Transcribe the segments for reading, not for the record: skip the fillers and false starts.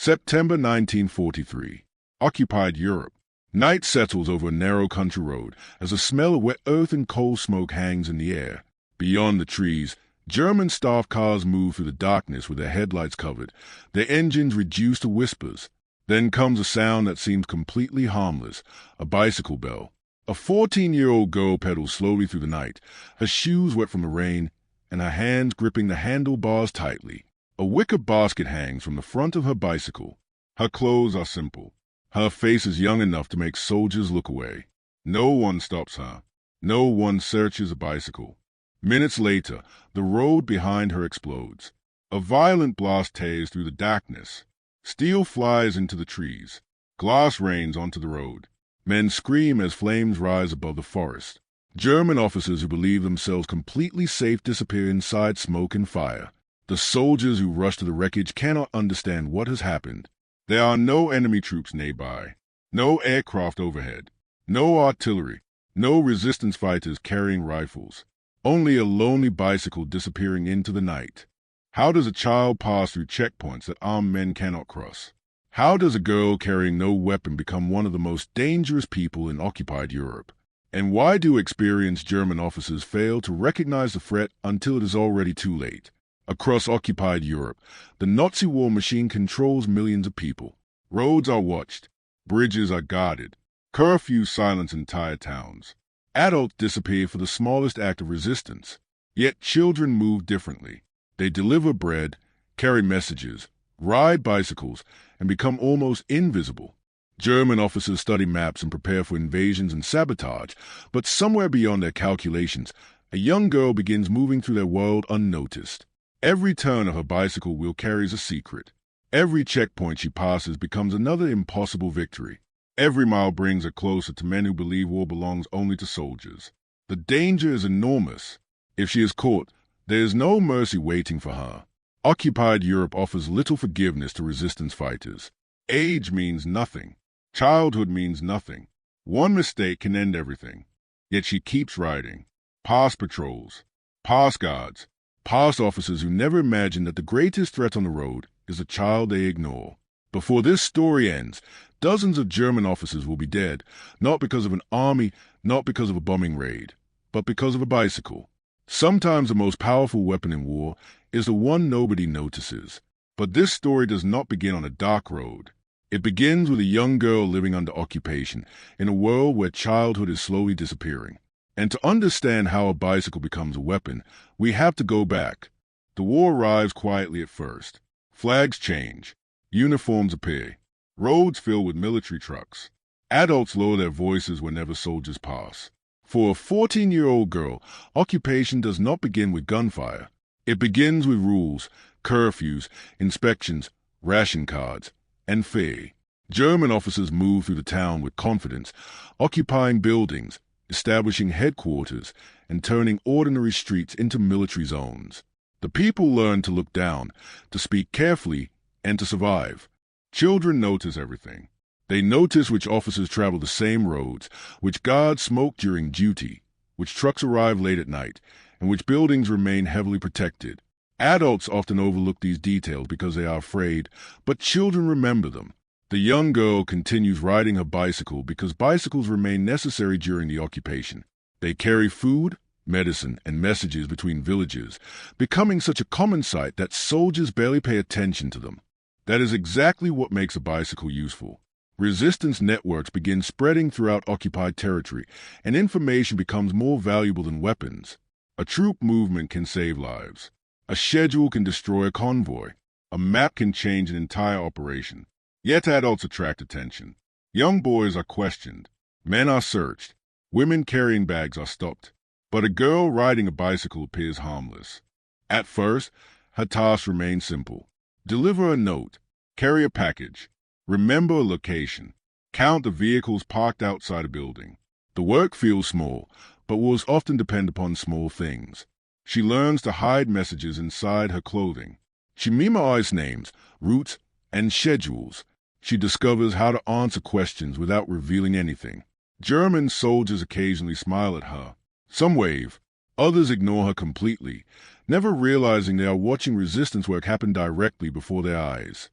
September 1943. Occupied Europe. Night settles over a narrow country road as a smell of wet earth and coal smoke hangs in the air. Beyond the trees, German staff cars move through the darkness with their headlights covered, their engines reduced to whispers. Then comes a sound that seems completely harmless, a bicycle bell. A 14-year-old girl pedals slowly through the night, her shoes wet from the rain, and her hands gripping the handlebars tightly. A wicker basket hangs from the front of her bicycle. Her clothes are simple. Her face is young enough to make soldiers look away. No one stops her. No one searches a bicycle. Minutes later, the road behind her explodes. A violent blast tears through the darkness. Steel flies into the trees. Glass rains onto the road. Men scream as flames rise above the forest. German officers who believe themselves completely safe disappear inside smoke and fire. The soldiers who rush to the wreckage cannot understand what has happened. There are no enemy troops nearby, no aircraft overhead, no artillery, no resistance fighters carrying rifles. Only a lonely bicycle disappearing into the night. How does a child pass through checkpoints that armed men cannot cross? How does a girl carrying no weapon become one of the most dangerous people in occupied Europe? And why do experienced German officers fail to recognize the threat until it is already too late? Across occupied Europe, the Nazi war machine controls millions of people. Roads are watched. Bridges are guarded. Curfews silence entire towns. Adults disappear for the smallest act of resistance. Yet children move differently. They deliver bread, carry messages, ride bicycles, and become almost invisible. German officers study maps and prepare for invasions and sabotage, but somewhere beyond their calculations, a young girl begins moving through their world unnoticed. Every turn of her bicycle wheel carries a secret. Every checkpoint she passes becomes another impossible victory. Every mile brings her closer to men who believe war belongs only to soldiers. The danger is enormous. If she is caught, there is no mercy waiting for her. Occupied Europe offers little forgiveness to resistance fighters. Age means nothing. Childhood means nothing. One mistake can end everything. Yet she keeps riding. Past patrols, past guards, past officers who never imagine that the greatest threat on the road is a child they ignore. Before this story ends, dozens of German officers will be dead, not because of an army, not because of a bombing raid, but because of a bicycle. Sometimes the most powerful weapon in war is the one nobody notices. But this story does not begin on a dark road. It begins with a young girl living under occupation in a world where childhood is slowly disappearing. And to understand how a bicycle becomes a weapon, we have to go back. The war arrives quietly at first. Flags change. Uniforms appear. Roads fill with military trucks. Adults lower their voices whenever soldiers pass. For a 14-year-old girl, occupation does not begin with gunfire. It begins with rules, curfews, inspections, ration cards, and fear. German officers move through the town with confidence, occupying buildings, establishing headquarters, and turning ordinary streets into military zones. The people learn to look down, to speak carefully, and to survive. Children notice everything. They notice which officers travel the same roads, which guards smoke during duty, which trucks arrive late at night, and which buildings remain heavily protected. Adults often overlook these details because they are afraid, but children remember them. The young girl continues riding her bicycle because bicycles remain necessary during the occupation. They carry food, medicine, and messages between villages, becoming such a common sight that soldiers barely pay attention to them. That is exactly what makes a bicycle useful. Resistance networks begin spreading throughout occupied territory, and information becomes more valuable than weapons. A troop movement can save lives. A schedule can destroy a convoy. A map can change an entire operation. Yet adults attract attention. Young boys are questioned. Men are searched. Women carrying bags are stopped. But a girl riding a bicycle appears harmless. At first, her tasks remain simple. Deliver a note. Carry a package. Remember a location. Count the vehicles parked outside a building. The work feels small, but will often depend upon small things. She learns to hide messages inside her clothing. She memorizes names, routes, and schedules. She discovers how to answer questions without revealing anything. German soldiers occasionally smile at her. Some wave. Others ignore her completely, never realizing they are watching resistance work happen directly before their eyes.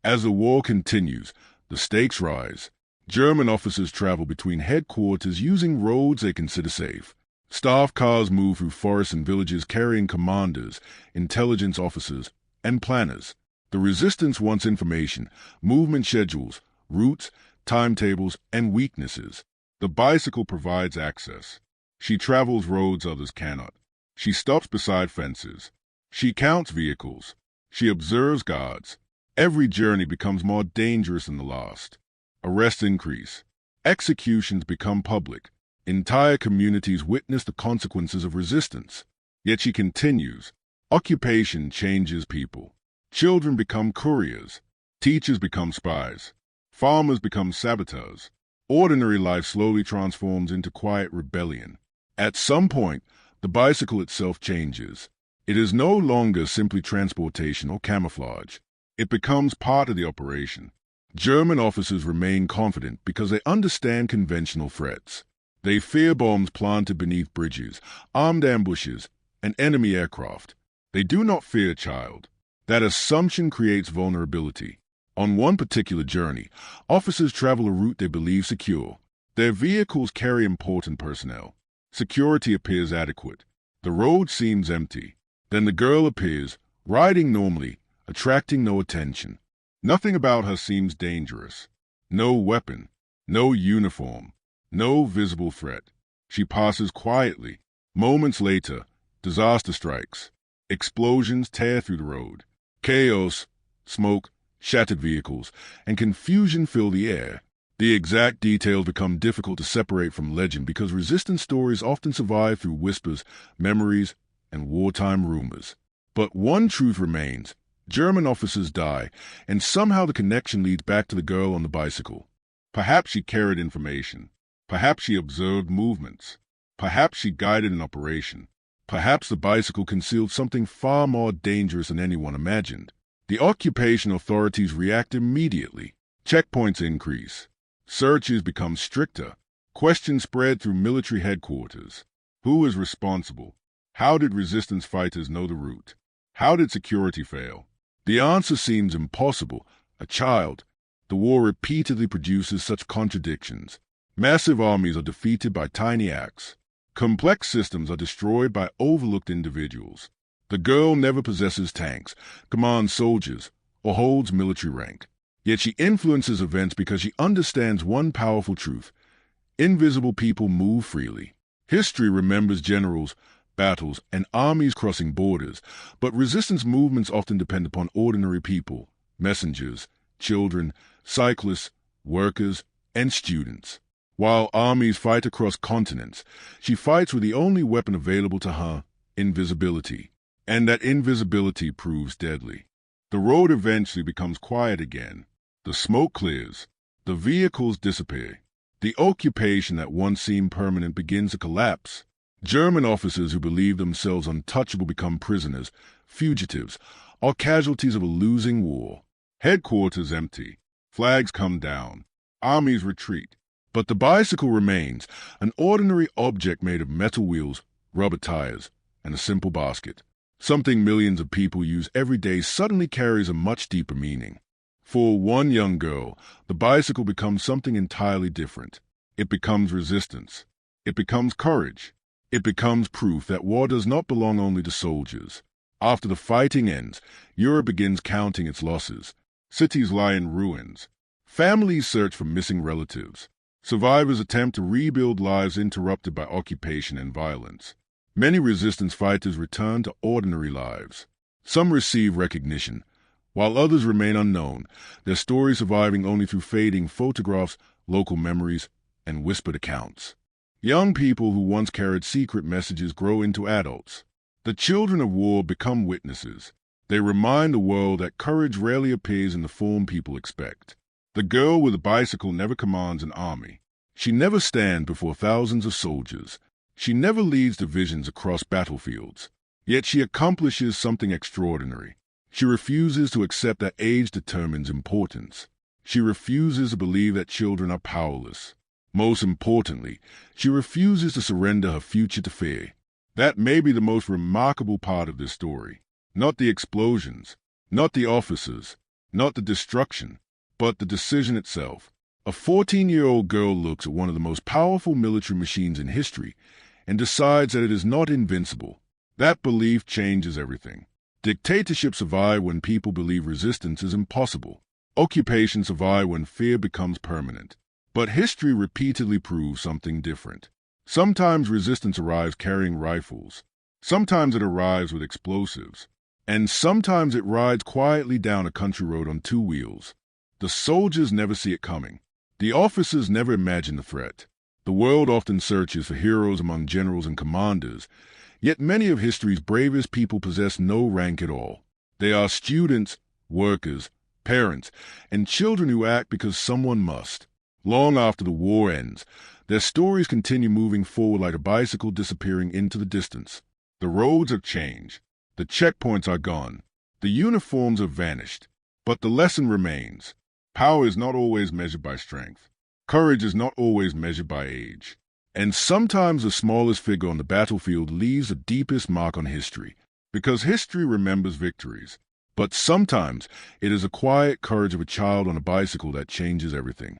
As the war continues, the stakes rise. German officers travel between headquarters using roads they consider safe. Staff cars move through forests and villages carrying commanders, intelligence officers, and planners. The resistance wants information, movement schedules, routes, timetables, and weaknesses. The bicycle provides access. She travels roads others cannot. She stops beside fences. She counts vehicles. She observes guards. Every journey becomes more dangerous than the last. Arrests increase. Executions become public. Entire communities witness the consequences of resistance. Yet she continues. Occupation changes people. Children become couriers. Teachers become spies. Farmers become saboteurs. Ordinary life slowly transforms into quiet rebellion. At some point, the bicycle itself changes. It is no longer simply transportation or camouflage. It becomes part of the operation. German officers remain confident because they understand conventional threats. They fear bombs planted beneath bridges, armed ambushes, and enemy aircraft. They do not fear a child. That assumption creates vulnerability. On one particular journey, officers travel a route they believe secure. Their vehicles carry important personnel. Security appears adequate. The road seems empty. Then the girl appears, riding normally, attracting no attention. Nothing about her seems dangerous. No weapon, no uniform, no visible threat. She passes quietly. Moments later, disaster strikes. Explosions tear through the road. Chaos, smoke, shattered vehicles, and confusion fill the air. The exact details become difficult to separate from legend because resistance stories often survive through whispers, memories, and wartime rumors. But one truth remains. German officers die, and somehow the connection leads back to the girl on the bicycle. Perhaps she carried information. Perhaps she observed movements. Perhaps she guided an operation. Perhaps the bicycle concealed something far more dangerous than anyone imagined. The occupation authorities react immediately. Checkpoints increase. Searches become stricter. Questions spread through military headquarters. Who is responsible? How did resistance fighters know the route? How did security fail? The answer seems impossible. A child. The war repeatedly produces such contradictions. Massive armies are defeated by tiny acts. Complex systems are destroyed by overlooked individuals. The girl never possesses tanks, commands soldiers, or holds military rank. Yet she influences events because she understands one powerful truth. Invisible people move freely. History remembers generals, battles, and armies crossing borders, but resistance movements often depend upon ordinary people, messengers, children, cyclists, workers, and students. While armies fight across continents, she fights with the only weapon available to her, invisibility. And that invisibility proves deadly. The road eventually becomes quiet again. The smoke clears. The vehicles disappear. The occupation that once seemed permanent begins to collapse. German officers who believe themselves untouchable become prisoners, fugitives, or casualties of a losing war. Headquarters empty. Flags come down. Armies retreat. But the bicycle remains, an ordinary object made of metal wheels, rubber tires, and a simple basket. Something millions of people use every day suddenly carries a much deeper meaning. For one young girl, the bicycle becomes something entirely different. It becomes resistance. It becomes courage. It becomes proof that war does not belong only to soldiers. After the fighting ends, Europe begins counting its losses. Cities lie in ruins. Families search for missing relatives. Survivors attempt to rebuild lives interrupted by occupation and violence. Many resistance fighters return to ordinary lives. Some receive recognition, while others remain unknown, their stories surviving only through fading photographs, local memories, and whispered accounts. Young people who once carried secret messages grow into adults. The children of war become witnesses. They remind the world that courage rarely appears in the form people expect. The girl with a bicycle never commands an army. She never stands before thousands of soldiers. She never leads divisions across battlefields. Yet she accomplishes something extraordinary. She refuses to accept that age determines importance. She refuses to believe that children are powerless. Most importantly, she refuses to surrender her future to fear. That may be the most remarkable part of this story. Not the explosions, not the officers, not the destruction, but the decision itself. A 14-year-old girl looks at one of the most powerful military machines in history and decides that it is not invincible. That belief changes everything. Dictatorships survive when people believe resistance is impossible. Occupation survives when fear becomes permanent. But history repeatedly proves something different. Sometimes resistance arrives carrying rifles. Sometimes it arrives with explosives. And sometimes it rides quietly down a country road on two wheels. The soldiers never see it coming. The officers never imagine the threat. The world often searches for heroes among generals and commanders, yet many of history's bravest people possess no rank at all. They are students, workers, parents, and children who act because someone must. Long after the war ends, their stories continue moving forward like a bicycle disappearing into the distance. The roads have changed. The checkpoints are gone. The uniforms have vanished. But the lesson remains. Power is not always measured by strength. Courage is not always measured by age. And sometimes the smallest figure on the battlefield leaves the deepest mark on history, because history remembers victories. But sometimes it is the quiet courage of a child on a bicycle that changes everything.